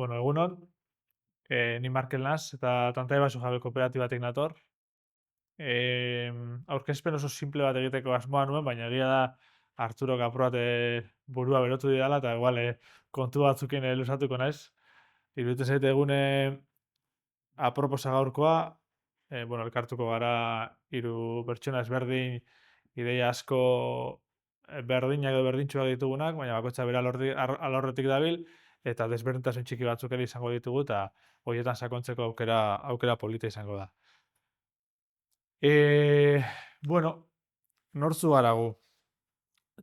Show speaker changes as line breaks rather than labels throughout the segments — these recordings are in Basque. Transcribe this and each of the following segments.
Bueno, egunon, ni Markel naz, eta Tantai Baso Jabe kooperatibatik nator. Aurkezpen oso simple bat egiteko asmoa nuen, baina egia da Arturok apur bat burua berotu didala, eta igual kontu batzukin lusatuko naiz. Iruditzen zait egune aproposa gaurkoa, bueno, elkartuko gara hiru pertsona ezberdin, ideia asko berdinak edo berdintsuak ditugunak, baina bakoitza bere alorretik dabil, eta desberdintasun txiki batzuk ere izango ditugu, eta horietan sakontzeko aukera polita izango da. Bueno, nortzu gara gu?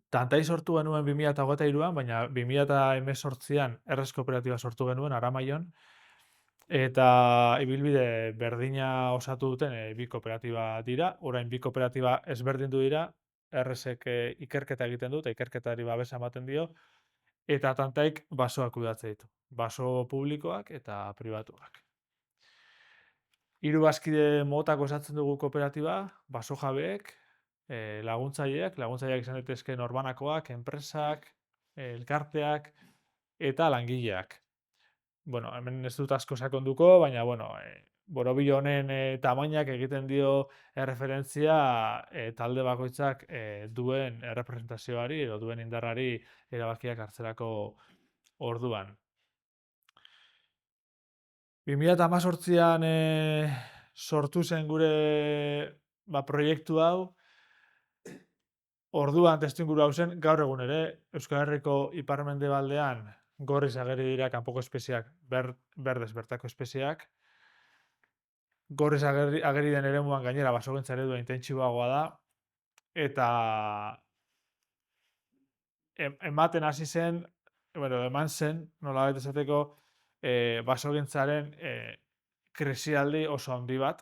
Tantai sortu genuen 2023an, baina 2018an Errez Kooperatiba sortu genuen Aramaion, eta ibilbide berdina osatu duten bi kooperatiba dira. Orain bi kooperatiba ezberdindu dira, Errezek ikerketa egiten du, eta ikerketari babesa ematen dio, eta Tantaik basoak kudeatzen ditu. Baso publikoak eta pribatuak. Hiru bazkide motak osatzen dugu kooperatiba, baso jabeek, laguntzaileak izan daitezke norbanakoak, enpresak, elkarteak eta langileak. Bueno, hemen ez dut asko sakonduko, baina bueno, borobil honen tamainak egiten dio erreferentzia talde bakoitzak duen errepresentazioari edo duen indarrari erabakiak hartzerako orduan. 2018an sortu zen gure proiektu hau. Orduan testuinguru hau zen, gaur egun ere, Euskal Herriko ipar-mendebaldean gorriz ageri dira kanpoko espeziak, berdez bertako espeziak. Gorriz ageri den eremuan gainera basogintza eredua intentsiboagoa da, eta ematen hasi zen, eman zen, nolabait esateko, basogintzaren krisialdi oso handi bat.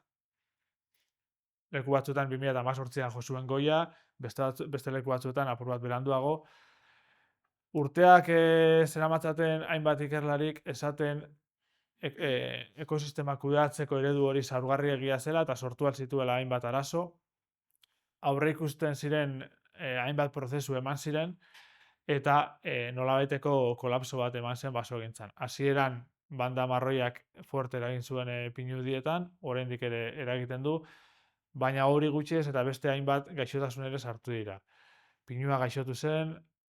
Leku batzuetan 2018an jo zuen goia, beste leku batzuetan apur bat beranduago. Urteak zeramatzaten hainbat ikerlarik esaten ekosistema kudeatzeko eredu hori zaurgarriegia zela eta sortu ahal zituela hainbat arazo. Aurreikusten ziren hainbat prozesu eman ziren, eta nolabaiteko kolapso bat eman zen basogintzan. Hasieran banda marroiak fuerte eragin zuen pinudietan, oraindik ere eragiten du, baina hori gutxi ez eta beste hainbat gaixotasun ere sartu dira. Pinua gaixotu zen,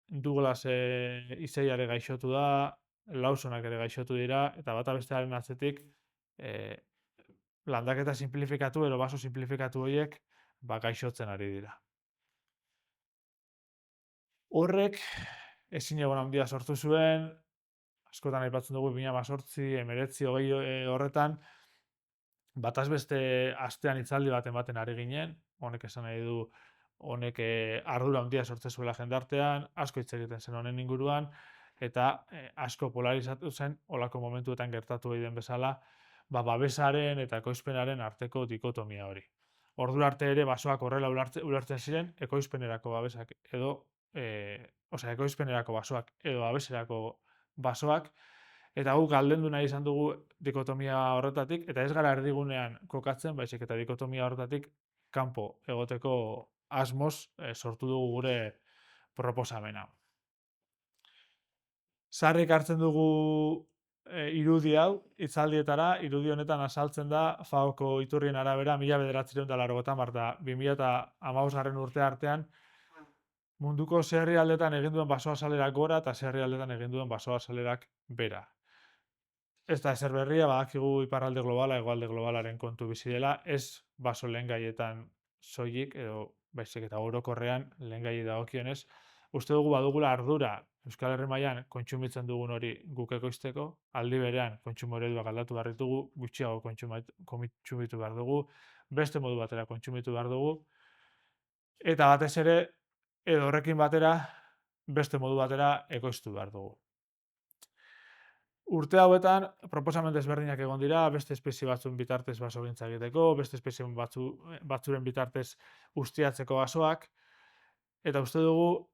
Douglas izeiare gaixotu da, Lawsonak ere gaixotu dira, eta bata bestearen atzetik landaketa simplifikatu edo baso simplifikatu horiek gaixotzen ari dira. Horrek ezin egon handia sortu zuen, askotan aipatzen dugu 2018, 19, 20 horretan, bataz beste astean hitzaldi bat ematen ari ginen, honek esan nahi du, honek ardura handia sortzen zuela jendartean, asko hitz egiten zen honen inguruan, eta asko polarizatu zen, olako momentuetan gertatu egiten bezala, babesaren eta ekoizpenaren arteko dikotomia hori. Ordura arte ere basoak horrela ulertzen ziren, ekoizpenerako babesak edo ekoizpenerako basoak edo babeserako basoak, eta guk aldendu nahi izan dugu dikotomia horretatik, eta ez gara erdigunean kokatzen, baizik eta dikotomia horretatik kanpo egoteko asmoz sortu dugu gure proposamena. Sarrik hartzen dugu irudi hau, hitzaldietara, irudi honetan azaltzen da FAOko iturrien arabera 1980 eta 2015 urte artean munduko ze herrialdetan egin duen basoazalerak gora eta ze herrialdetan egin duen basoazalerak bera. Ez da ezer berria, badakigu iparralde globala, hegoalde globalaren kontu bizi dela, ez baso lehengaietan soilik edo baizik eta orokorrean lehengai dagokionez, uste dugu badugula ardura Euskal Herri mailan kontsumitzen dugun hori guk ekoizteko, aldi berean kontsumo ereduak aldatu behar ditugu, gutxiago kontsumitu behar dugu, beste modu batera kontsumitu behar dugu, eta batez ere, edo horrekin batera, beste modu batera ekoiztu behar dugu. Urte hauetan, proposamen desberdinak egon dira, beste espezie batzuen bitartez basogintza egiteko, beste espezie batzuren bitartez ustiatzeko basoak, eta uste dugu,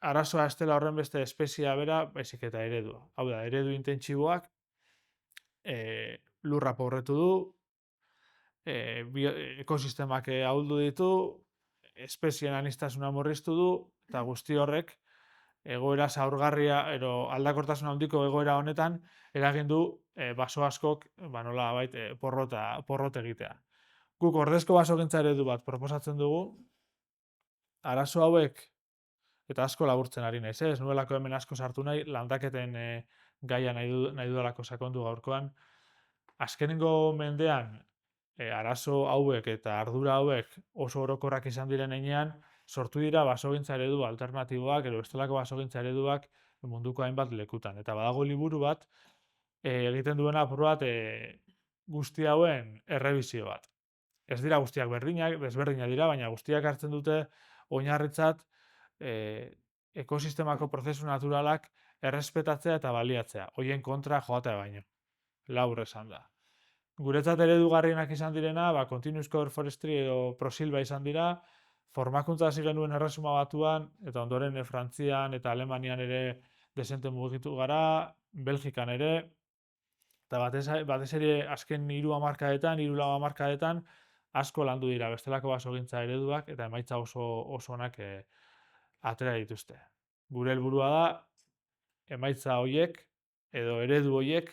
arazoa ez dela horren beste espeziea bera, baizik eta eredua. Hau da, eredu intentsiboak lurra pobretu du, ekosistemak ahuldu ditu, espezien aniztasuna murriztu du, eta guzti horrek egoera zaurgarria edo aldakortasun handiko egoera honetan eragin du baso askok nolabait porrot egitea. Guk ordezko basogintza eredu bat proposatzen dugu, arazo hauek eta asko laburtzen ari naiz, ez nuelako hemen asko sartu nahi, landaketen gaia nahi dudalako sakondu gaurkoan. Azkenengo mendean, arazo hauek eta ardura hauek oso orokorrak izan diren heinean, sortu dira basogintza eredu alternatiboak edo bestelako basogintza ereduak munduko hainbat lekutan. Eta badago liburu bat, egiten duena apur bat guzti hauen errebizio bat. Ez dira guztiak berdinak, desberdinak dira, baina guztiak hartzen dute oinarritzat ekosistemako prozesu naturalak errespetatzea eta baliatzea, hoien kontra joatea baino. Labur esan da. Guretzat eredugarrienak izan direna, Continuous Cover Forestry edo Prosilba izan dira, formakuntza hasi genuen Erresuma Batuan, eta ondoren Frantzian eta Alemanian ere desente mugitu gara, Belgikan ere, eta batez ere azken 3 hamarkadetan asko landu dira bestelako basogintza ereduak eta emaitza oso onak atera dituzte. Gure helburua da emaitza hoiek edo eredu hoiek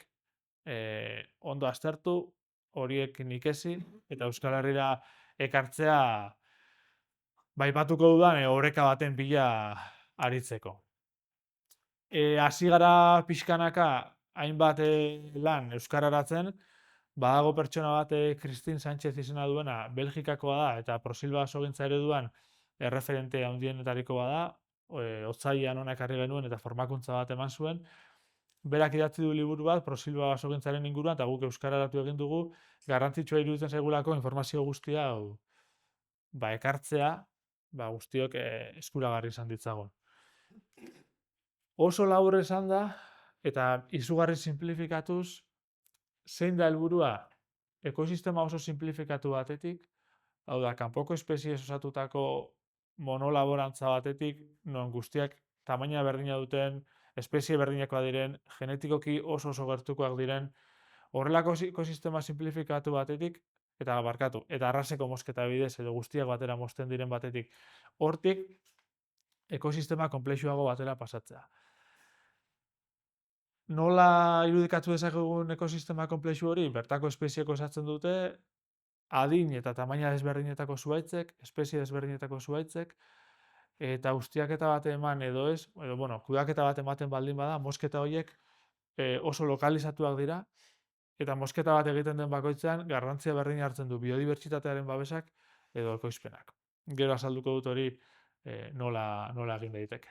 ondo aztertu, horiekin ikesi eta Euskal Herrira ekartzea baipatuko dudan oreka baten bila aritzeko. Hasi gara pixkanaka hainbat lan euskararatzen, badago pertsona bat Christine Sánchez izena duena, Belgikakoa da eta Prosilba basogintza ereduan erreferente handienetariko bada, otsailean hona ekarri genuen eta formakuntza bat eman zuen. Berak idatzi du liburu bat Prosilba basogintzaren inguruan eta guk euskararatu egin dugu, garrantzitsua iruditzen zaigulako informazio guztia hau ekartzea, guztiok eskuragarri izan ditzagun. Oso labur esan da eta izugarri simplifikatuz, zein da helburua ekosistema oso simplifikatu batetik, hau da, kanpoko espeziez osatutako monolaborantza batetik, non guztiak tamaina berdina duten, espezie berdinekoa diren, genetikoki oso gertukoak diren, horrelako ekosistema simplifikatu batetik, eta arraseko mosketa bidez edo guztiak batera mozten diren batetik, hortik ekosistema konplexuago batera pasatzea. Nola irudikatu dezakegun ekosistema konplexu hori? Bertako espeziek osatzen dute, adin eta tamaina desberdinetako zuhaitzek, espezie desberdinetako zuhaitzek, eta ustiaketa bat eman edo ez, kudeaketa bat ematen baldin bada, mosketa horiek oso lokalizatuak dira, eta mosketa bat egiten den bakoitzean garrantzia berdina hartzen du biodibertsitatearen babesak edo ekoizpenak. Gero azalduko dut hori nola egin daiteke.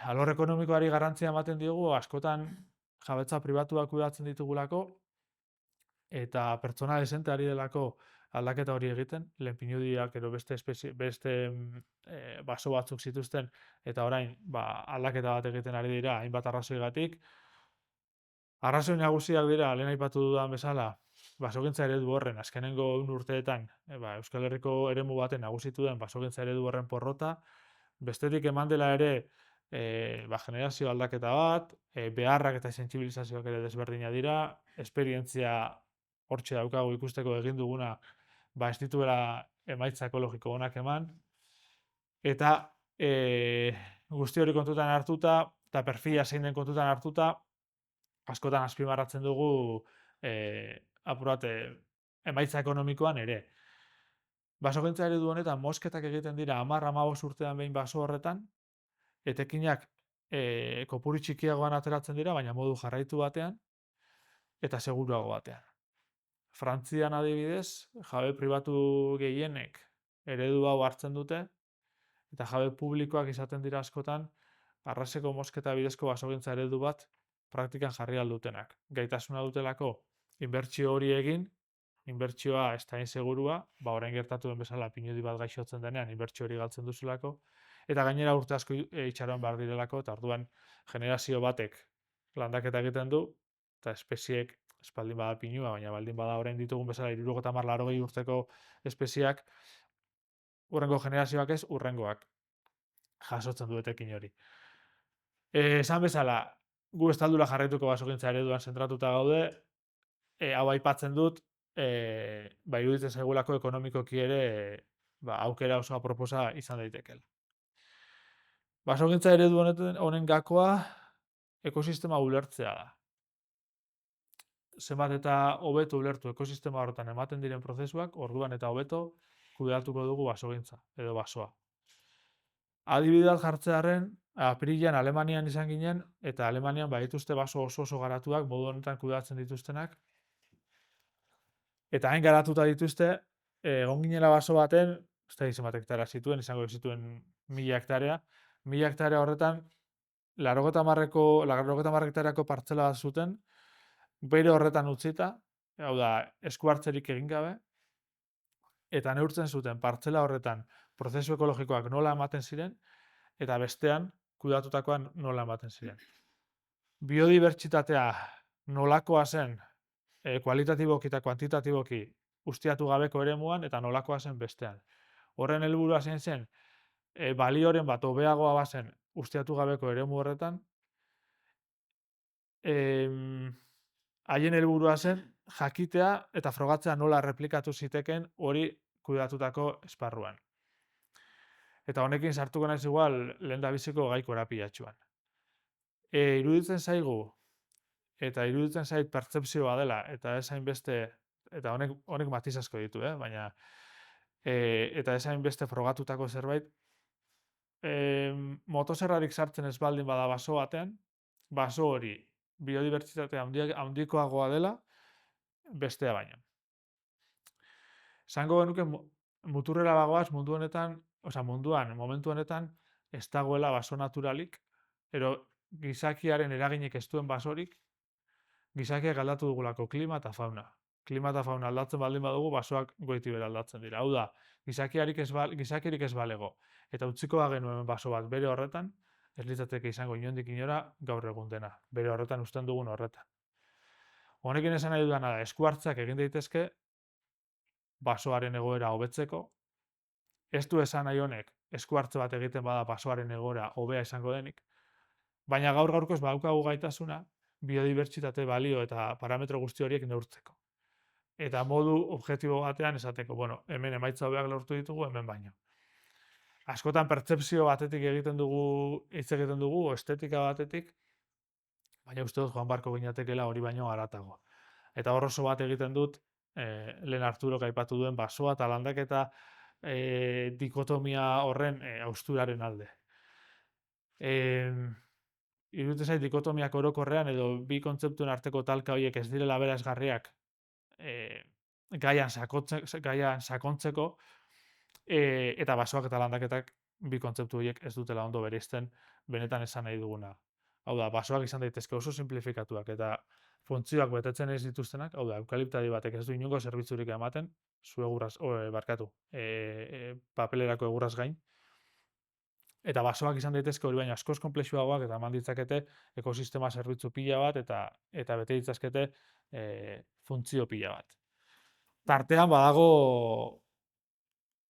Alor ekonomikoari garrantzia ematen diogu, askotan jabetza pribatuak kudeatzen ditugulako, eta pertsona desente ari delako aldaketa hori egiten, lehen pinudiak edo beste baso batzuk zituzten, eta orain aldaketa bat egiten ari dira, hainbat arrazoigatik. Arrazoi nagusiak dira, lehen aipatu dudan bezala, basogintza eredu horren, azkenengo 100 urteetan, Euskal Herriko eremu baten nagusitu den basogintza eredu horren porrota, bestetik eman dela ere generazio aldaketa bat, beharrak eta sentsibilizazioak ere desberdina dira, esperientzia hortxe daukagu ikusteko egin duguna ez dituela emaitza ekologiko onak eman, eta guzti hori kontutan hartuta, eta perfila zein den kontutan hartuta, askotan azpimarratzen dugu emaitza ekonomikoan ere. Basogintza eredu honetan mosketak egiten dira 10-15 urtean behin baso horretan, etekinak kopuru txikiagoan ateratzen dira, baina modu jarraitu batean, eta seguruago batean. Frantzian adibidez, jabe pribatu gehienek eredu hau hartzen dute, eta jabe publikoak izaten dira askotan, arraseko mosketa bidezko basogintza eredu bat praktikan jarri aldutenak. Gaitasuna dutelako, inbertsio hori egin, inbertsioa ez da insegurua, orain gertatu den bezala pinudi bat gaixotzen denean, inbertsio hori galtzen duzulako, eta gainera urte asko itxaron behar direlako, eta orduan generazio batek landaketa egiten du, eta espeziek, espaldin bada pinua, baina baldin bada orain ditugun bezala 70-80 urteko espeziak, urrengo generazioak ez, urrengoak jasotzen du etekin hori. Esan bezala, gu estaldura jarraituko basogintza ereduan zentratuta gaude, hau aipatzen dut, iruditzen zaigulako ekonomikoki ere aukera oso aproposa izan daitekeela. Basogintza eredu honen gakoa ekosistema ulertzea da. Zenbat eta hobeto ulertu ekosistema horretan ematen diren prozesuak, orduan eta hobeto kudeatuko dugu basogintza edo basoa. Adibidea jartzearren, apirilean Alemanian izan ginen, eta Alemanian badituzte baso oso garatuak modu honetan kudeatzen dituztenak. Eta hain garatuta dituzte, egon ginela baso baten, ez da zenbat hektarea zituen, izango zituen 1000 hektarea. 1000 hektarea horretan, 90 hektareako partzela bat zuten, bere horretan utzita, hau da, esku hartzerik egin gabe, eta neurtzen zuten partzela horretan prozesu ekologikoak nola ematen ziren, eta bestean kudeatutakoan nola ematen ziren. Biodibertsitatea nolakoa zen kualitatiboki eta kuantitatiboki ustiatu gabeko eremuan eta nolakoa zen bestean. Horren helburua zein zen, balioren bat hobeagoa bazen ustiatu gabeko eremu horretan, haien helburua zen jakitea eta frogatzea nola replikatu ziteken hori kudeatutako esparruan. Eta honekin sartuko naiz igual lehendabiziko gai korapilatsuan. Iruditzen zaigu eta iruditzen zait pertzepzioa dela eta ez hainbeste, eta honek matiz asko ditu, baina eta ez hainbeste frogatutako zerbait, motozerrarik sartzen ez baldin bada baso batean, baso hori biodibertsitate handikoagoa dela bestea baino. Esango genuke muturrera bagoaz munduan, momentu honetan, ez dagoela baso naturalik, ero gizakiaren eraginik ez duen basorik, gizakiak aldatu dugulako klima eta fauna. Klima eta fauna aldatzen baldin badugu, basoak goiti bera aldatzen dira. Hau da, gizakirik ez balego, eta utziko genuen baso bat bere horretan, ez litzateke izango inondik inora gaur egun dena, bere horretan uzten dugun horretan. Honekin esan nahi dudana da, esku hartzeak egin daitezke basoaren egoera hobetzeko. Ez du esan nahi honek esku hartze bat egiten bada basoaren egoera hobea izango denik, baina gaurkoz badaukagu gaitasuna biodibertsitate balio eta parametro guzti horiek neurtzeko. Eta modu objektibo batean esateko, hemen emaitza hobeak lortu ditugu, hemen baino. Askotan pertzepzio batetik hitz egiten dugu, estetika batetik, baina uste dut joan barko ginatekela hori baino haratago. Eta hor oso bat egiten dut, lehen Arturok aipatu duen basoa eta landaketa dikotomia horren hausturaren alde. Iruditzen zait dikotomiak orokorrean edo bi kontzeptuen arteko talka horiek ez direla aberasgarriak gaian sakontzeko, eta basoak eta landaketak bi kontzeptu horiek ez dutela ondo bereizten benetan esan nahi duguna. Hau da, basoak izan daitezke oso simplifikatuak eta funtzioak betetzen ez dituztenak, hau da, eukaliptadi batek ez du inongo zerbitzurik ematen, papelerako eguraz gain, eta basoak izan daitezke hori baina askoz konplexuagoak eta eman ditzakete ekosistema zerbitzu pila bat eta bete ditzakete funtzio pila bat. Tartean badago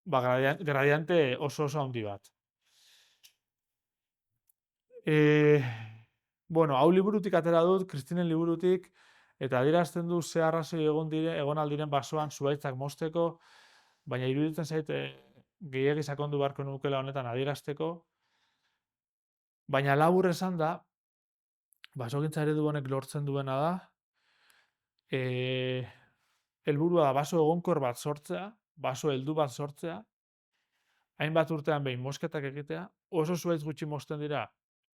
gradiente oso handi bat. Hau liburutik atera dut, Kristinen liburutik, eta adierazten du ze arrazoi egon aldiren basoan zuhaitzak mozteko, baina iruditzen zait gehiegi sakondu beharko nukela honetan adierazteko, baina labur esan da, basogintza eredu honek lortzen duena da, helburua da baso egonkor bat sortzea, baso heldu bat sortzea, hainbat urtean behin mozketak egitea, oso zuhaitz gutxi mozten dira,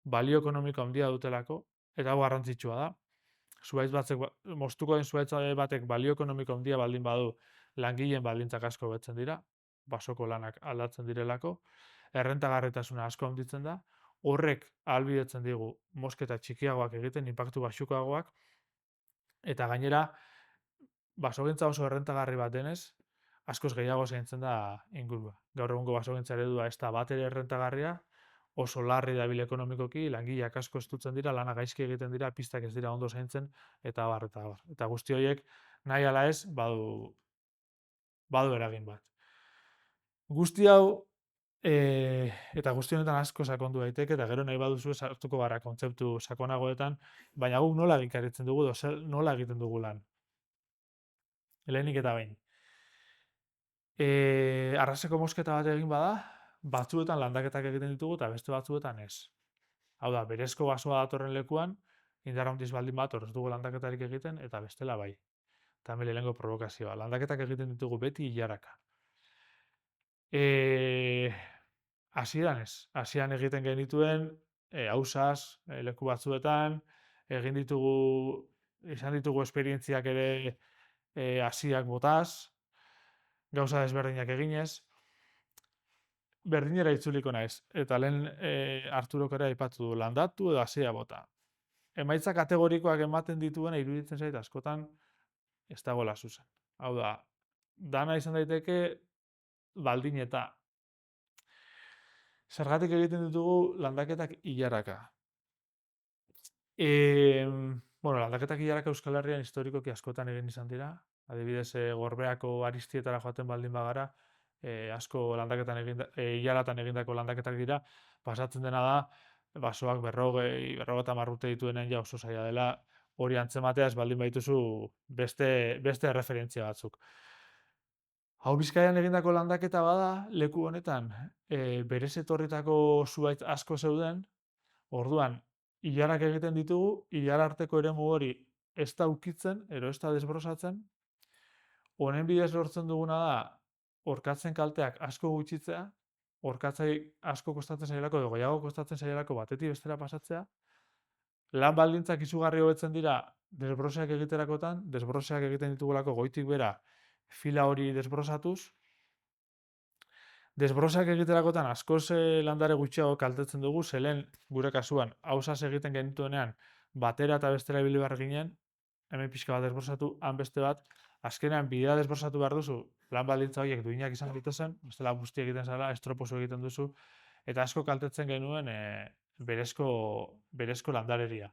balio ekonomiko handia dutelako, eta hau garrantzitsua da. Moztuko den zuhaitz batek balio ekonomiko handia baldin badu, langileen baldintzak asko betzen dira, basoko lanak aldatzen direlako, errentagarritasuna asko handitzen da, horrek ahalbidetzen digu mozketa txikiagoak egiten, inpaktu baxukoagoak, eta gainera, basogintza oso errentagarri bat denez, askoz gehiago zaintzen da ingurua. Gaur egungo basogintza eredua ez da batere errentagarria, oso larri dabil ekonomikoki, langileak asko estutzen dira, lana gaizki egiten dira, pistak ez dira ondo zaintzen, eta bar. Eta guzti horiek nahi ala ez, badu eragin bat. Guzti hau, eta guzti honetan asko sakondu daiteke, eta gero nahi baduzu sartuko gara kontzeptu sakonagoetan, baina guk nola egikaritzen dugu, nola egiten dugu lan. Lehenik eta behin. Arraseko mozketa bat egin bada, batzuetan landaketak egiten ditugu eta beste batzuetan ez. Hau da, berezko basoa datorren lekuan, indar handiz baldin bat, ez dugu landaketarik egiten, eta bestela bai. Eta hemen lehenengo provokazioa. Landaketak egiten ditugu beti ilaraka. Hasieran ez. Hasieran egiten genituen, ausaz, leku batzuetan, izan ditugu esperientziak ere hasiak botaz, gauza desberdinak eginez, berdinera itzuliko naiz. Eta lehen Arturok ere aipatu du, landatu edo hasia bota. Emaitza kategorikoak ematen dituena iruditzen zait askotan ez dagoela zuzen. Hau da, dana izan daiteke baldin eta zergatik egiten ditugu landaketak ilaraka. Bueno, landaketak ilaraka Euskal Herrian historikoki askotan egin izan dira. Adibidez, Gorbeako Aristietara joaten baldin bagara, asko landaketan ilaratan egindako landaketak dira, pasatzen dena da, basoak 50 urte dituenean ja oso zaila dela, hori antzematea ez baldin baituzu beste referentzia batzuk. Hau Bizkaian egindako landaketa bada, leku honetan, berez etorritako zuhaitz asko zeuden, orduan, ilarak egiten ditugu, ilar arteko eremu hori ez da ukitzen, ero ez da desbrosatzen, honen bidez lortzen duguna da, orkatzen kalteak asko gutxitzea, orkatzai asko kostatzen zailako, edo gehiago kostatzen zailako batetik bestera pasatzea, lan baldintzak izugarri hobetzen dira desbroseak egiterakotan, desbroseak egiten ditugulako goitik bera fila hori desbrosatuz, desbroseak egiterakotan askoz landare gutxiago kaltetzen dugu, zelen gure kasuan ausaz egiten genituenean batera eta bestera ibili behar ginen, hemen pixka bat desbrosatu, han beste bat, azkenean bidea desbrosatu behar duzu, lan baldintza horiek duinak izan ditezen, bestela guzti egiten zara, estropozu egiten duzu, eta asko kaltetzen genuen berezko landareria.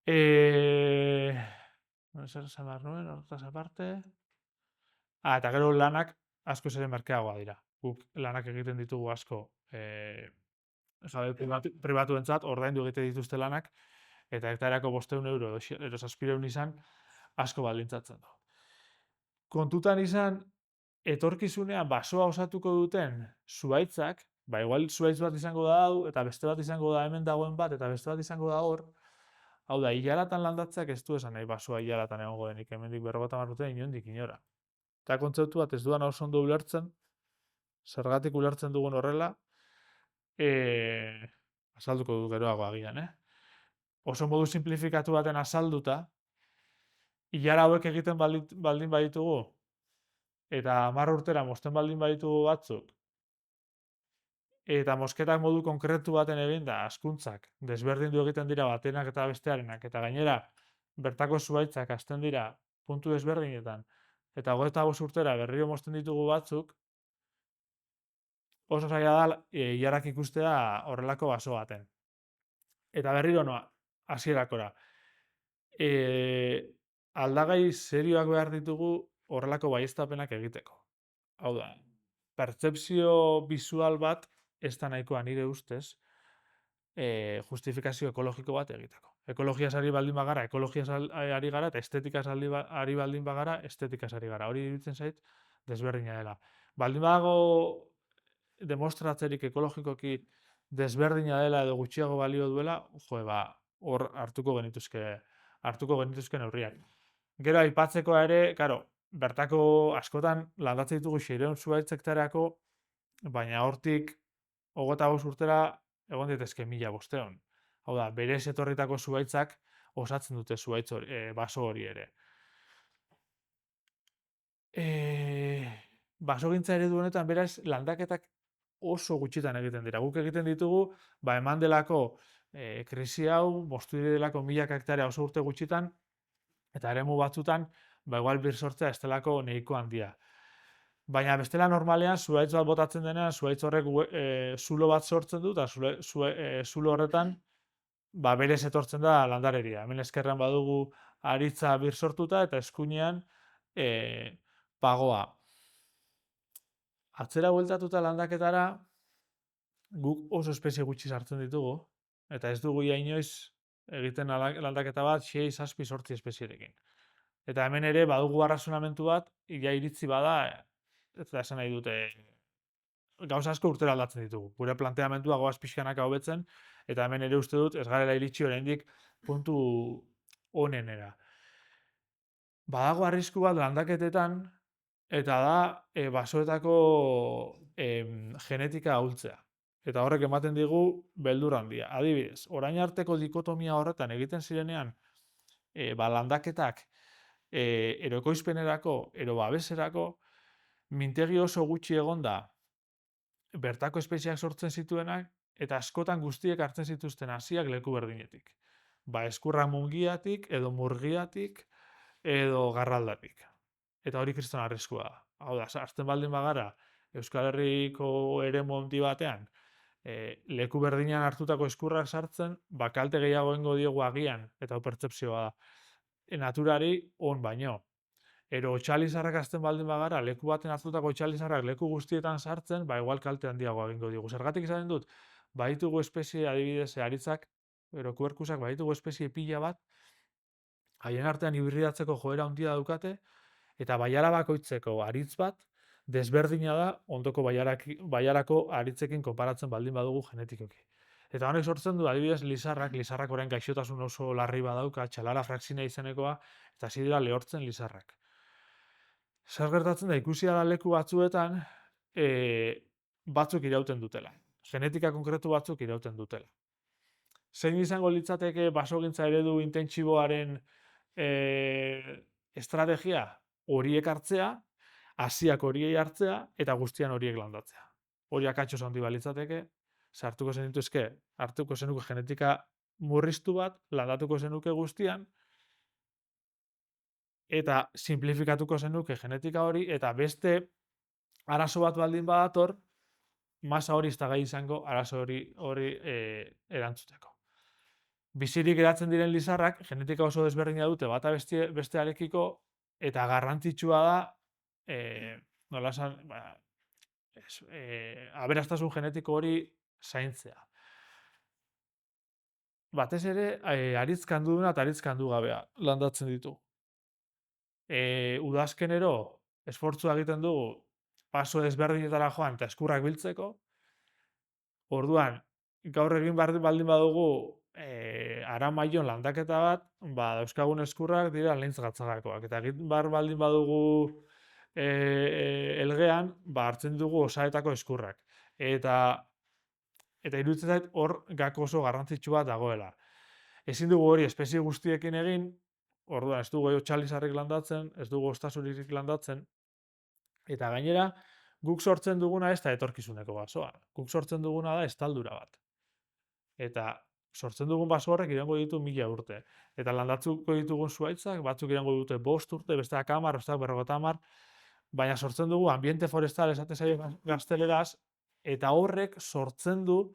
Zer esan behar nuen, horretaz aparte. Eta gero lanak asko ere merkeagoa dira. Guk lanak egiten ditugu asko pribatuentzat, ordaindu egite dituzte lanak, eta hektarako 500 euro edo 700 izan, asko baldintzatzen du. Kontutan izan, etorkizunean basoa osatuko duten zuhaitzak, igual zuhaitz bat izango da hau, eta beste bat izango da hemen dagoen bat, eta beste bat izango da hor, hau da, ilaratan landatzeak ez du esan nahi basoa ilaratan egongo denik, hemendik 50 urte inondik inora. Eta kontzeptu bat ez duan oso ondo ulertzen, zergatik ulertzen dugun horrela, azalduko du geroago agian, Oso modu simplifikatu baten azalduta, ilara hauek egiten baldin baditugu, eta 10 urtera mozten baldin baditugu batzuk, eta mosketak modu konkretu baten eginda, askuntzak, desberdindu egiten dira batenak eta bestearenak, eta gainera, bertako zuhaitzak hasten dira puntu desberdinetan, eta 25 urtera berriro mozten ditugu batzuk, oso zaila da ilarak ikustea horrelako baso baten. Eta berriro noa, hasierakora. Aldagai serioak behar ditugu horrelako baieztapenak egiteko. Hau da, pertzepzio bisual bat ez da nahikoa nire ustez justifikazio ekologiko bat egiteko. Ekologiaz ari baldin bagara, ekologiaz ari gara, eta estetikaz ari baldin bagara, estetikaz ari gara. Hori iruditzen zait, desberdina dela. Baldin badago demostratzerik ekologikoki desberdina dela edo gutxiago balio duela, hor hartuko genituzke neurriak. Gero aipatzekoa ere, bertako askotan landatzen ditugu 600 zuhaitz hektareako, baina hortik 25 urtera egon daitezke 1500. Hau da, berez etorritako zuhaitzak osatzen dute zuhaitz baso hori ere. Basogintza eredu honetan beraz landaketak oso gutxitan egiten dira. Guk egiten ditugu, eman delako krisi hau, moztu delako 1000 hektarea oso urte gutxitan, eta eremu batzutan, igual bir sortzea ez delako nahiko handia. Baina bestela normalean, zuhaitz bat botatzen denean, zuhaitz horrek zulo bat sortzen du, eta zulo horretan, berez etortzen da landareria. Hemen eskerran badugu aritza bir sortuta, eta eskuinean pagoa. Atzera bueltatuta landaketara, guk oso espezie gutxi sartzen ditugu, eta ez dugu inoiz egiten landaketa bat 6, 7, 8 espezierekin. Eta hemen ere badugu arrazonamentu bat, ia iritzi bada, ez da esan nahi dute gauza asko urtera aldatzen ditugu. Gure planteamendua goaz pixkanaka hobetzen, eta hemen ere uste dut, ez garela iritsi oraindik puntu onenera. Badago arrisku bat landaketetan, eta da basoetako genetika ahultzea. Eta horrek ematen digu beldur handia. Adibidez, orain arteko dikotomia horretan egiten zirenean, landaketak ero ekoizpenerako, ero babeserako, mintegi oso gutxi egonda bertako espeziak sortzen zituenak, eta askotan guztiek hartzen zituzten hasiak leku berdinetik. Ba, eskurra mungiatik, edo murgiatik, edo garraldatik. Eta hori kriston arriskua da. Hau da, hartzen baldin bagara, Euskal Herriko eremu handi batean, leku berdinean hartutako eskurrak sartzen, kalte gehiago egingo diogu agian, eta hau pertzepzioa da, naturari on baino. Ero otxalizarrak azten baldin bagara, leku baten hartutako otxalizarrak leku guztietan sartzen, igual kalte handiago egingo diogu. Zergatik izaten dut, baditugu espezie adibidez aritzak, ero kuerkusak baditugu espezie pila bat, haien artean hibridatzeko joera handia daukate, eta baiara bakoitzeko aritz bat, desberdina da ondoko baiarako aritzekin konparatzen baldin badugu genetikoki. Eta honek sortzen du, adibidez, lizarrak orain gaixotasun oso larri badauka, txalara fraksina izenekoa, eta hasi dira lehortzen lizarrak. Zer gertatzen da, ikusi da leku batzuetan, batzuk irauten dutela. Genetika konkretu batzuk irauten dutela. Zein izango litzateke basogintza eredu intentsiboaren estrategia? Horiek hartzea, hasiak horiei hartzea, eta guztian horiek landatzea. Horiak atxos handi balitzateke, hartuko zenuke genetika murriztu bat, landatuko zenuke guztian, eta simplifikatuko zenuke genetika hori, eta beste arazo bat baldin badator, masa hori ez da gai izango arazo hori erantzuteko. Bizirik geratzen diren lizarrak, genetika oso desberdina dute bata bestearekiko, eta garrantzitsua da, nola esan, aberastasun genetiko hori zaintzea. Batez ere, aritz kanduduna eta aritz kandugabea landatzen ditu. Udazkenero, esfortzua egiten dugu, paso desberdinetara joan eta eskurrak biltzeko. Orduan, gaur egin baldin badugu aramaion landaketa bat, dauzkagun eskurrak dira lehintz gatzagakoak. Eta egin baldin badugu elgean, hartzen dugu osaetako eskurrak. Eta iruditzen zait hor gako oso garrantzitsu bat dagoela. Ezin dugu hori espezie guztiekin egin, orduan ez dugu otxalizarrik landatzen, ez dugu ostasurik landatzen, eta gainera, guk sortzen duguna ez da etorkizuneko basoa. Guk sortzen duguna da estaldura bat. Eta sortzen dugun baso horrek irango ditu 1000 urte. Eta landatzuko ditugun zuaitzak, batzuk irango dute 5 urte, besteak 10, besteak 50, baina sortzen dugu ambiente forestal esate zaio gazteleraz, eta horrek sortzen du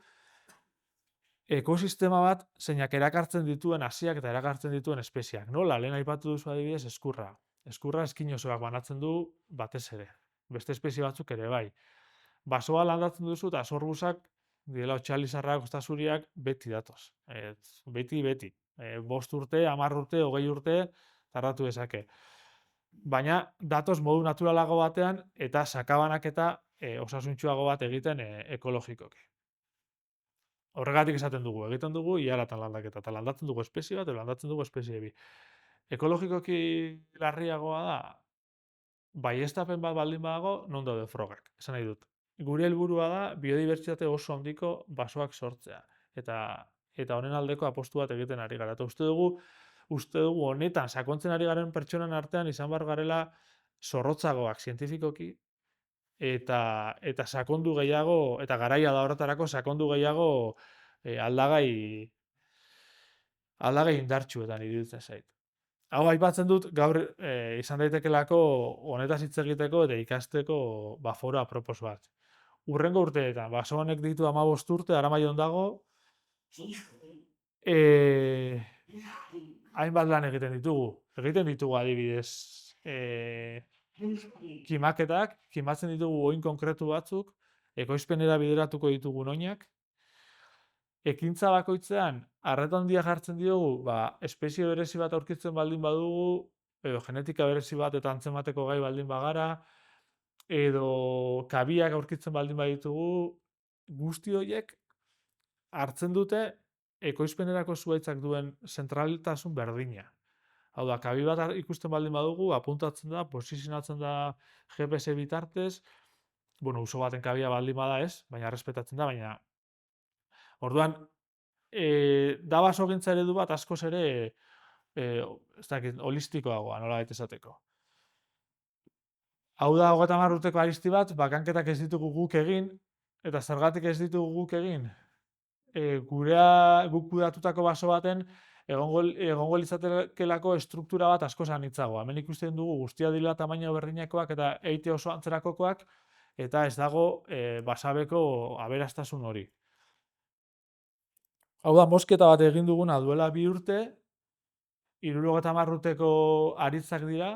ekosistema bat zeinak erakartzen dituen hasiak eta erakartzen dituen espeziak. Nola, lehen aipatu duzu adibidez eskurra. Eskurra eskin osoak banatzen du batez ere. Beste espezie batzuk ere bai. Basoa landatzen duzu eta sorbusak, direla otxalizarrak, ostasuriak, beti datoz. Beti. 5 urte, 10 urte, 20 urte, tardatu dezake. Baina datoz modu naturalago batean eta sakabanak eta osasuntsuago bat egiten ekologikoki. Horregatik esaten dugu, egiten dugu iaratan landaketa, eta landatzen dugu espezie bat, eta landatzen dugu espezie bi. Ekologikoki larriagoa da, baieztapen bat baldin badago, non daude frogak. Esan nahi dut. Gure helburua da biodibertsitate oso handiko basoak sortzea. Eta honen aldeko apostu bat egiten ari gara. Eta uste dugu honetan sakontzen ari garen pertsonan artean izan bar garela zorrotzagoak zientifikoki, eta sakondu gehiago, eta garaia da horretarako sakondu gehiago aldagai indartsuetan iruditzen zait. Hau aipatzen dut gaur izan daitekelako honetaz hitz egiteko eta ikasteko foro apropos bat. Hurrengo urteetan, baso honek ditu 15 urte, Aramaion dago, hainbat lan egiten ditugu. Egiten ditugu adibidez kimatzen ditugu oin konkretu batzuk, ekoizpenera bideratuko ditugu oinak, ekintza bakoitzean, arreta handia jartzen diogu, espezie berezi bat aurkitzen baldin badugu, edo genetika berezi bat eta antzemateko gai baldin bagara, edo kabiak aurkitzen baldin baditugu, guzti horiek hartzen dute ekoizpenerako zuhaitzak duen zentraltasun berdina. Hau da, kabi bat ikusten baldin badugu, apuntatzen da, posizionatzen da GPS bitartez, bueno, uso baten kabia baldin bada ez, baina errespetatzen da, baina orduan, da basogintza eredu bat askoz ere, ez dakit, holistikoagoa, nola baita esateko. Hau da, 30 urteko aristi bat, bakanketak ez ditugu guk egin, eta zergatik ez ditugu guk egin. Guk kudatutako baso baten egongo litzatekelako estruktura bat askoz anitzagoa. Hemen ikusten dugu guztia dira tamaino berdinakoak eta eite oso antzerakokoak, eta ez dago basabeko aberastasun hori. Hau da, mosketa bat egin duguna duela 2 urte, 70 urteko aritzak dira,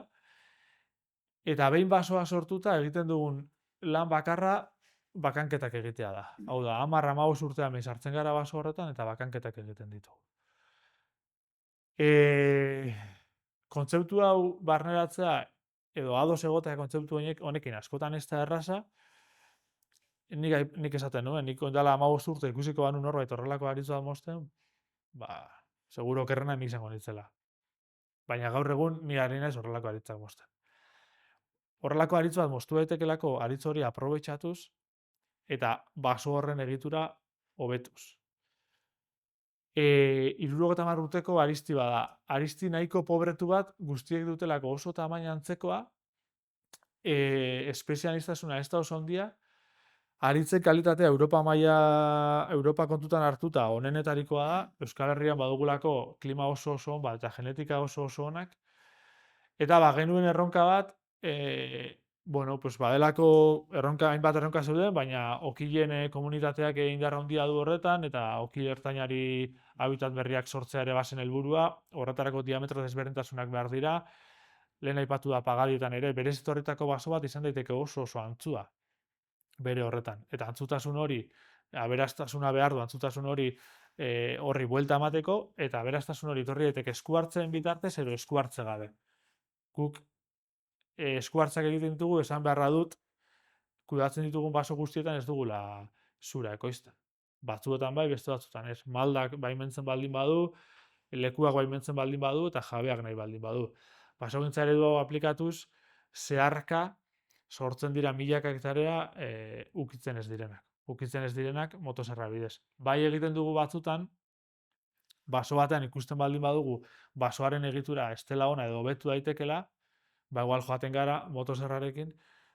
eta behin basoa sortuta egiten dugun lan bakarra bakanketak egitea da. Hau da, 10-15 urtean sartzen gara baso horretan eta bakanketak egiten ditugu. Kontzeptu hau barneratzea edo ados egotea kontzeptu honekin askotan ez da erraza. Nik esaten nuen, nik ondala 15 urte ikusiko banu norbait horrelako aritz bat mozten, seguro okerrena nik izango nitzela. Baina gaur egun ni ari naiz horrelako aritzak mozten. Horrelako aritz bat moztu daitekelako aritz hori aprobetxatuz eta baso horren egitura hobetuz. 70 urteko aristi bada. Aristi nahiko pobretu bat guztiek dutelako oso tamaina antzekoa, espezialistasuna ez da oso handia, aritzen kalitatea Europa kontutan hartuta onenetarikoa da, Euskal Herrian badugulako klima oso on bat eta genetika oso onak, eta genuen erronka bat, badelako hainbat erronka zeuden, baina okilen komunitateak indar handia du horretan, eta okil ertainari habitat berriak sortzea ere bazen helburua, horretarako diametro desberdintasunak behar dira, lehen aipatu da pagadietan ere, berez etorritako baso bat izan daiteke oso antzua, bere horretan. Eta antzutasun hori, aberastasuna behar du, antzutasun hori horri buelta emateko, eta aberastasuna hori torri daiteke esku hartzen bitartez edo esku hartze gabe. Guk esku hartzak egiten ditugu, esan beharra dut, kudatzen ditugun baso guztietan ez dugula zura ekoizten. Batzuetan bai, beste batzuetan ez. Maldak baimentzen baldin badu, lekuak baimentzen baldin badu, eta jabeak nahi baldin badu. Basogintza eredu aplikatuz, zeharka sortzen dira milaka hektarea ukitzen ez direnak. Ukitzen ez direnak motosarra bidez. Bai egiten dugu batzutan, baso batean ikusten baldin badugu, basoaren egitura estela ona edo hobetu daitekela, igual joaten gara motosarrarekin,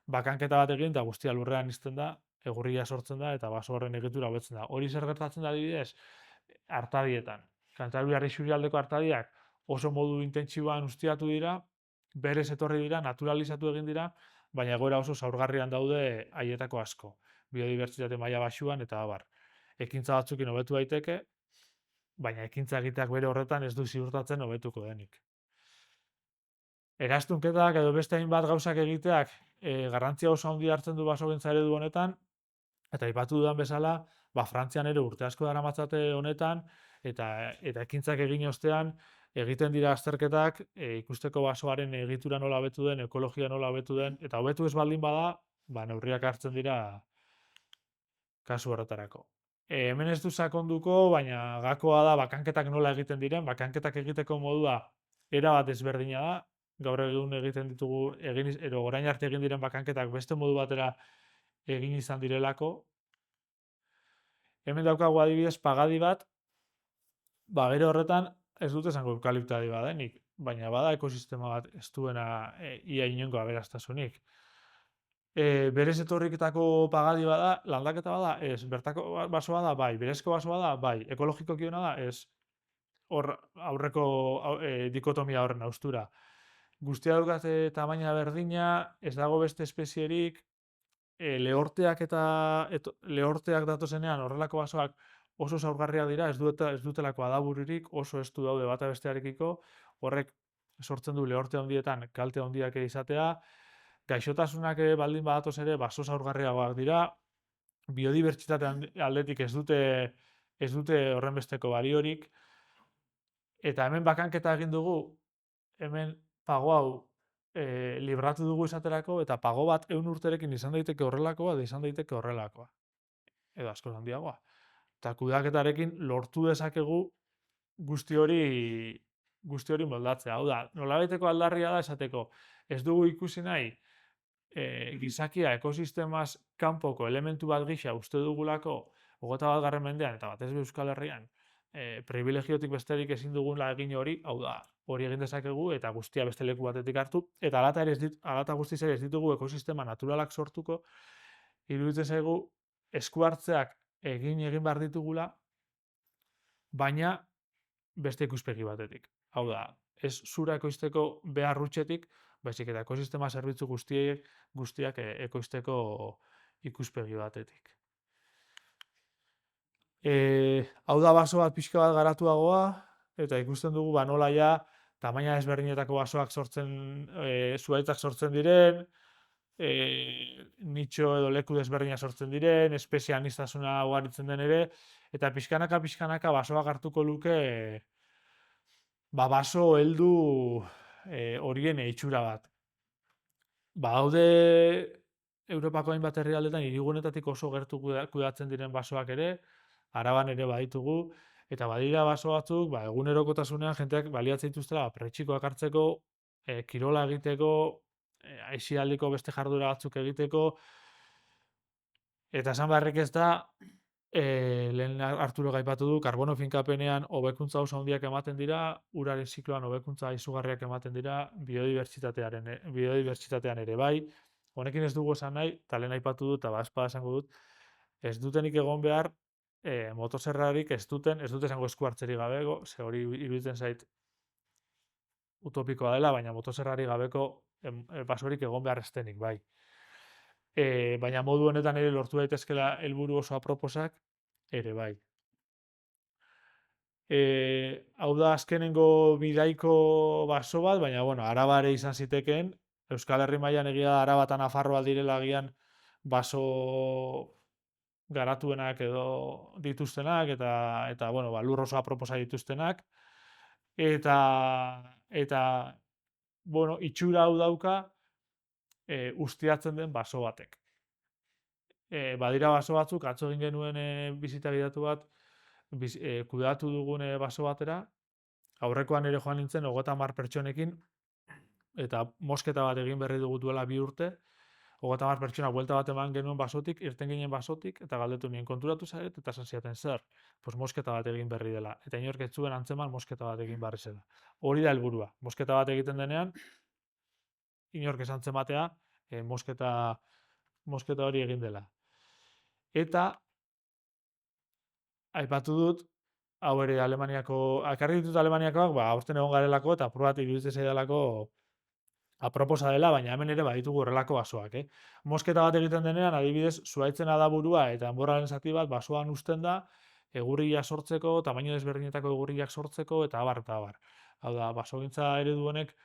bakanketa bat egin eta guztia lurrean izten da, egurria sortzen da eta baso horren egitura hobetzen da. Hori zer gertatzen da adibidez, artadietan. Kantabriar isurialdeko artadiak oso modu intentsiboan ustiatu dira, berez etorri dira, naturalizatu egin dira, baina egoera oso zaurgarrian daude haietako asko. Biodibertsitate maila baxuan eta abar. Ekintza batzukin hobetu daiteke, baina ekintza egiteak bere horretan ez du ziurtatzen hobetuko denik. Eraztunketak edo beste hainbat gauzak egiteak garrantzia oso handia hartzen du basogintza eredu honetan, eta aipatu dudan bezala, Frantzian ere urte asko daramatzate honetan, eta ekintzak egin ostean, egiten dira azterketak, ikusteko basoaren egitura nola hobetu den, ekologia nola hobetu den, eta hobetu ez baldin bada, neurriak hartzen dira kasu horretarako. Hemen ez du sakonduko, baina gakoa da bakanketak nola egiten diren, bakanketak egiteko modua erabat ezberdina da, gaur egun egiten ditugu, edo orain arte egin diren bakanketak beste modu batera egin izan direlako. Hemen daukagu adibidez pagadi bat, gero horretan ez dut esango eukaliptadi badenik, baina bada ekosistema bat ez duena ia inongo aberastasunik. Berez etorriketako pagadi bada, landaketa bada, ez, bertako basoa da, bai, berezko basoa da, bai, ekologiko kiona da, ez, hor aurreko dikotomia horren austura. Guztia daukate tamaina berdina, ez dago beste espezierik, lehorteak datozenean horrelako basoak oso zaurgarriak dira, ez dutelako adaburirik, oso estu daude bata bestearekiko, horrek sortzen du lehorte handietan kalte handiak izatea, gaixotasunak baldin badatoz ere baso zaurgarriagoak dira, biodibertsitate aldetik ez dute horrenbesteko baliorik, eta hemen bakanketa egin dugu, hemen pago hau libratu dugu esaterako, eta pago bat 100 urterekin izan daiteke horrelakoa, da izan daiteke horrelakoa. Edo askoz handiagoa. Eta kudeaketarekin lortu dezakegu guzti hori moldatzea. Hau da, nolabaiteko aldarria da esateko, ez dugu ikusi nahi gizakia ekosistemaz kanpoko elementu bat gisa uste dugulako 21. mendean eta batez ere Euskal Herrian privilegiotik besterik ezin dugula egin hori, hau da, hori egin dezakegu eta guztia beste leku batetik hartu, eta hala eta guztiz ere ez ditugu ekosistema naturalak sortuko, iruditzen zaigu esku hartzeak egin behar ditugula, baina beste ikuspegi batetik. Hau da, ez zura ekoizteko behar hutsetik, baizik eta ekosistema zerbitzu guztiak ekoizteko ikuspegi batetik. Hau da baso bat pixka bat garatuagoa, eta ikusten dugu nola ja tamaina ezberdinetako basoak zuhaitzak sortzen diren, nitxo edo leku desberdinak sortzen diren, espezie aniztasuna ugaritzen den ere, eta pixkanaka basoak hartuko luke baso heldu horien itxura bat. Badaude Europako hainbat herrialdetan hirigunetatik oso gertu kudeatzen diren basoak ere, Araban ere baditugu, eta badira baso batzuk, egunerokotasunean jenteak baliatzen dituztela perretxikoak hartzeko, kirola egiteko, aisialdiko beste jarduera batzuk egiteko, eta esan beharrik ez da, lehen Arturo aipatu du, karbono finkapenean hobekuntza oso handiak ematen dira, uraren zikloan hobekuntza izugarriak ematen dira, biodibertsitatean ere bai. Honekin ez dugu esan nahi, eta lehen aipatu dut, eta espada esango dut, ez dutenik egon behar, motozerrarik ez dute esango esku hartzerik gabeko, ze hori iruditzen zait utopikoa dela, baina motozerrarik gabeko basorik egon behar ez denik, bai. Baina modu honetan ere lortu daitezkela helburu oso aproposak, ere bai. Hau da azkenengo bidaiko baso bat, baina Araba ere izan zitekeen, Euskal Herri mailan egia Araba eta Nafarroa direla agian baso garatuenak edo dituztenak, eta lur oso aproposa dituztenak, eta itxura hau dauka ustiatzen den baso batek. Badira baso batzuk, atzo egin genuen bizita gidatu bat, kudeatu dugun baso batera, aurrekoan ere joan nintzen 30 pertsonekin, eta mosketa bat egin berri dugu duela 2 urte, 30 pertsona buelta bat eman genuen basotik, irten ginen basotik, eta galdetu nien konturatu zaret, eta esan ziaten zer, mosketa bat egin berri dela. Eta inork ez zuen antzeman mosketa bat egin barri zela. Hori da helburua. Mosketa bat egiten denean, inork esan antzematea, mosketa hori egin dela. Eta, aipatu dut, hau ere akarri ditut Alemaniakoak, aurten egon garelako, eta probat iruditzen zaidalako aproposa dela, baina hemen ere baditugu horrelako basoak. Mosketa bat egiten denean, adibidez, zuhaitzena da burua eta enborraren zati bat basoan uzten da, egurriak sortzeko, tamaino desberdinetako egurriak sortzeko, eta abar, eta abar. Hau da, basogintza eredu honek,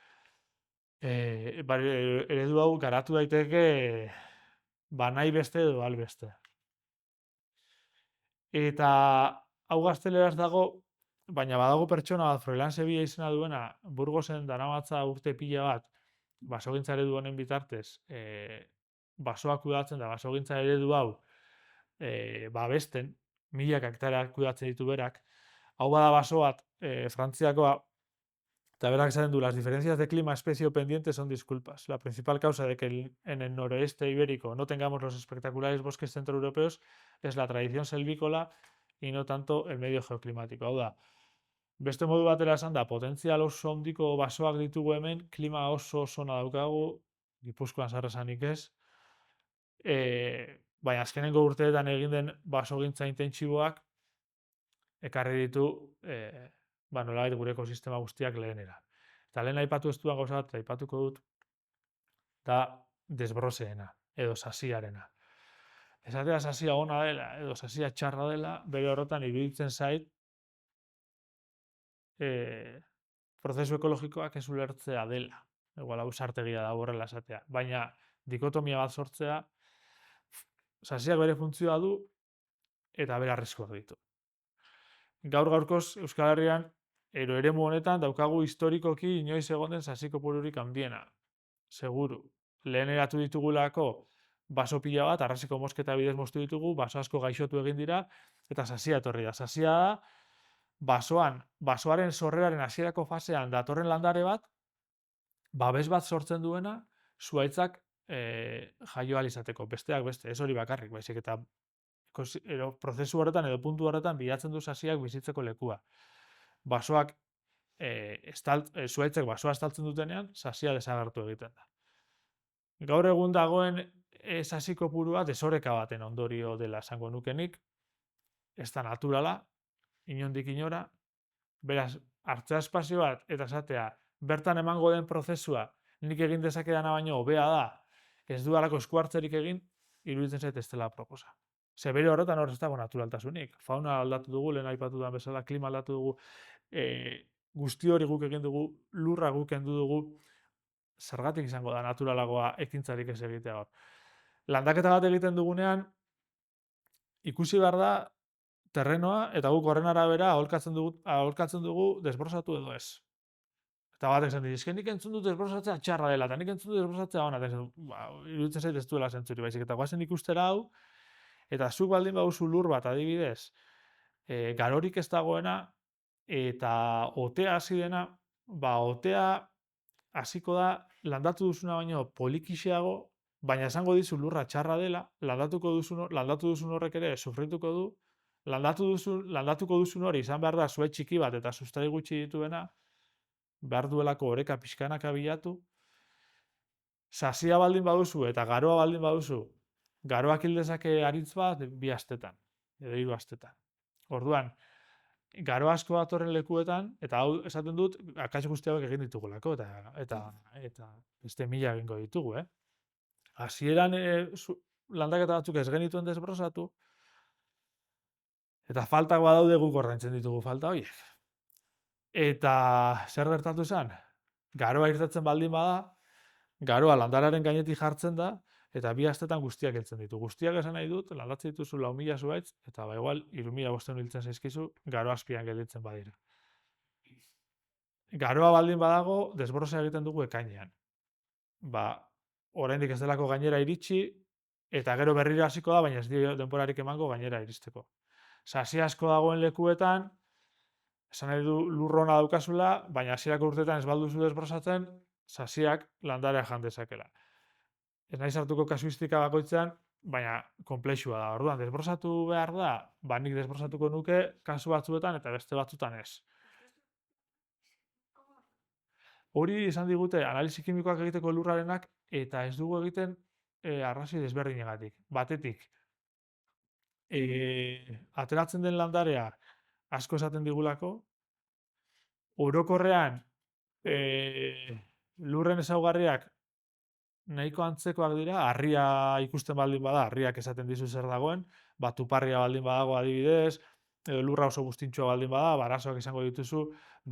eredu hau garatu daiteke nahi beste edo albeste. Eta hau gazteleraz dago, baina badago pertsona bat, Froilán Sevilla izena duena, Burgosen daramatza urte pila bat, basogintza eredu honen bitartez, basoak kudeatzen da, basogintza eredu hau babesten, 1000 hektareak kudeatzen ditu berak. Hau bada baso bat, Frantziakoa, eta berak esaten du, las diferencias de clima especio pendiente son disculpas. La principal causa de que en el noroeste ibérico no tengamos los espectaculares bosques centroeuropeos es la tradición selvícola y no tanto el medio geoclimático. Hau da, beste modu batera esan da, potentzial oso handiko basoak ditugu hemen, klima oso ona daukagu, Gipuzkoan zer esanik ez, baina azkenengo urteetan egin den basogintza intentsiboak ekarri ditu nolabait gure ekosistema guztiak lehenera. Eta lehen aipatu ez duan gauza bat, aipatuko dut, da desbroseena, edo sasiarena. Esatea sasia ona dela, edo sasia txarra dela, bere horretan iruditzen zait, prozesu ekologikoak ez ulertzea dela. Igual hau sartegia da horrela esatea. Baina dikotomia bat sortzea, sasiak bere funtzioa du, eta bere arriskuak ditu. Gaur-gaurkoz Euskal Herrian, eremu honetan daukagu historikoki inoiz egon den sasi kopururik handiena. seguru. Lehen eratu ditugulako baso pila bat, arrasiko mosketa bidez moztu ditugu, baso asko gaixotu egin dira, eta sasia etorri da. Sasia da, basoaren sorreraren hasierako fasean datorren landare bat, babes bat sortzen duena, zuhaitzak jaio ahal izateko, besteak beste, ez hori bakarrik, baizik eta prozesu horretan edo puntu horretan bilatzen du sasiak bizitzeko lekua. Basoak, zuhaitzek basoa estaltzen dutenean, sasia desagertu egiten da. Gaur egun dagoen sasi kopurua desoreka baten ondorio dela esango nukenik, ez da naturala, inondik inora, beraz, hartzea espazio bat eta esatea, bertan emango den prozesua nik egin dezakedana baino hobea da, ez dualako esku hartzerik egin, iruditzen zait ez dela proposa. Ze bere horretan hor ez dago naturaltasunik. Fauna aldatu dugu, lehen aipatu dudan bezala, klima aldatu dugu, guzti hori guk egin dugu, lurra guk kendu dugu, zergatik izango da naturalagoa ekintzarik ez egitea gaur. Landaketa bat egiten dugunean, ikusi behar da terrenoa, eta guk horren arabera aholkatzen dugu desbrozatu edo ez. Eta batek esan dit, nik entzun dut desbrozatzea txarra dela, eta nik entzun dut desbrozatzea ona, eta iruditzen zait ez duela zentzuri, baizik eta guazen ikustera hau, eta zuk baldin baduzu lur bat adibidez, garorik ez dagoena, eta otea hasi dena, otea hasiko da landatu duzuna baino polikixeago, baina esango dizu lurra txarra dela, landatu duzun horrek ere sufrituko du, landatuko duzun hori izan behar da zuhaitz txiki bat eta sustrai gutxi dituena, behar duelako oreka pixkanaka bilatu, sasia baldin baduzu eta garoa baldin baduzu, garoak hil dezake aritz bat 2 astetan, edo 3 astetan. Orduan, garo asko datorren lekuetan, eta hau esaten dut, akats guztiak egin ditugulako, eta beste 1000 egingo ditugu, Hasieran landaketa batzuk ez genituen desbrozatu, eta faltak badaude guk ordaintzen ditugu falta horiek. Eta zer gertatu zen? Garoa irtetzen baldin bada, garoa landararen gainetik jartzen da, eta 2 astetan guztiak heltzen ditu. Guztiak esan nahi dut, landatzen dituzu 4.000 zuhaitz, eta igual 3.500 hiltzen zaizkizu, garo azpian gelditzen badira. Garoa baldin badago, desbrozea egiten dugu ekainean. Oraindik ez delako gainera iritsi, eta gero berriro hasiko da, baina ez dio denborarik emango gainera iristeko. Sasi asko dagoen lekuetan, esan nahi du lurrona daukazula, baina hasierako urteetan ez balduzu desbrozatzen, sasiak landarea jan dezakela. Ez nahi sartuko kasuistika bakoitzean, baina konplexua da. Orduan, desbrozatu behar da, nik desbrozatuko nuke kasu batzuetan eta beste batzuetan ez. Hori izan digute analisi kimikoak egiteko lurrarenak, eta ez dugu egiten arrazoi desberdinegatik. Batetik, ateratzen den landarea asko esaten digulako, orokorrean lurren ezaugarriak nahiko antzekoak dira, harria ikusten baldin bada, harriak esaten dizu zer dagoen, tuparria baldin badago adibidez, edo lurra oso bustintxoa baldin bada, arazoak izango dituzu,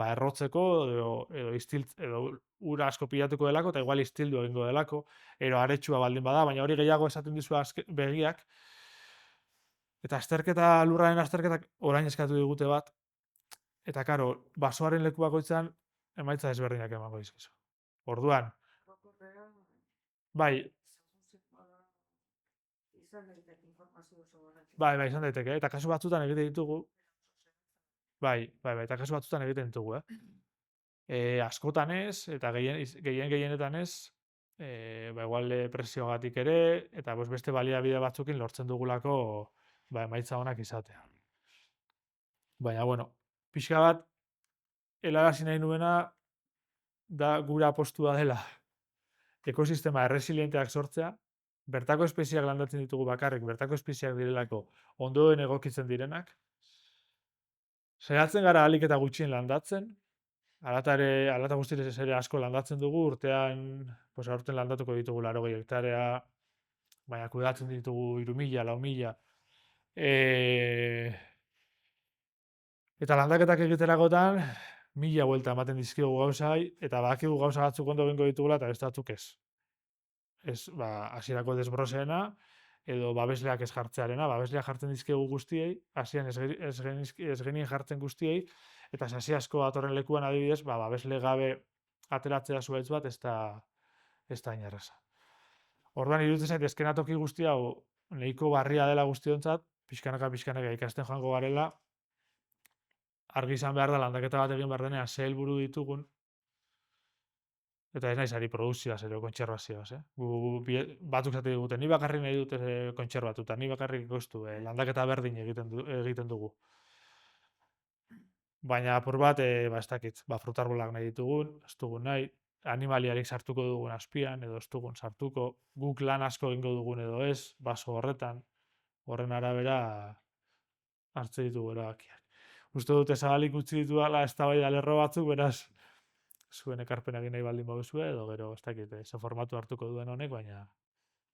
errotzeko, edo ura asko pilatuko delako, eta igual istildu egingo delako, edo aretsua baldin bada, baina hori gehiago esaten dizu begiak. Eta lurraren azterketak orain eskatu digute bat, eta karo, basoaren leku bakoitzean emaitza ezberdinak emango dizkizu. Orduan, bai, izan daiteke, eta kasu batzutan egiten ditugu. Eta kasu batzutan egiten ditugu, askotan ez, eta gehienetan ez, igual presiogatik ere, eta beste baliabide batzukin lortzen dugulako emaitza onak izatea. Baina, pixka bat, helarazi nahi nuena da gure apostua dela ekosistema erresilienteak sortzea, bertako espeziak landatzen ditugu bakarrik, bertako espeziak direlako ondoen egokitzen direnak, saiatzen gara ahalik eta gutxien landatzen, alata guztiz ere asko landatzen dugu, urtean landatuko ditugu 80 hektarea, baina kudeatzen ditugu 3.000, 4.000, eta landaketak egiterakotan, 1000 buelta ematen dizkigu gauzai, eta badakigu gauza batzuk ondo egingo ditugula, eta beste batzuk ez. Hasierako desbrozeena, edo babesleak ez jartzearena, babesleak jartzen dizkigu guztiei, hasieran ez genien jartzen guztiei, eta sasi asko datorren lekuan adibidez, babesle gabe ateratzea zuhaitz bat, ez ez da hain erraza. Orduan iruditzen zait eskenatoki guzti hau nahiko barria dela guztiontzat, pixkanaka ikasten joango garela, argi izan behar da landaketa bat egin behar denean ze helburu ditugun, eta ez naiz ari produkzioaz edo kontserbazioaz, batzuk zati digute, ni bakarrik nahi dut kontserbatu, eta ni bakarrik ekoiztu, landaketa berdin egiten dugu. Baina apur bat, ez dakit, frutarbolak nahi ditugun, ez dugun nahi, animaliarik sartuko dugun azpian, edo ez dugun sartuko, guk lan asko egingo dugun edo ez, baso horretan, horren arabera hartze ditugu erabakiak. Uste dute zabalik utzi ditudala eztabaida lerro batzuk, beraz, zuen ekarpenak nahi baldin baduzue, edo gero, ez dakit, ze formatu hartuko duen honek, baina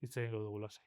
hitz egingo dugu lasai.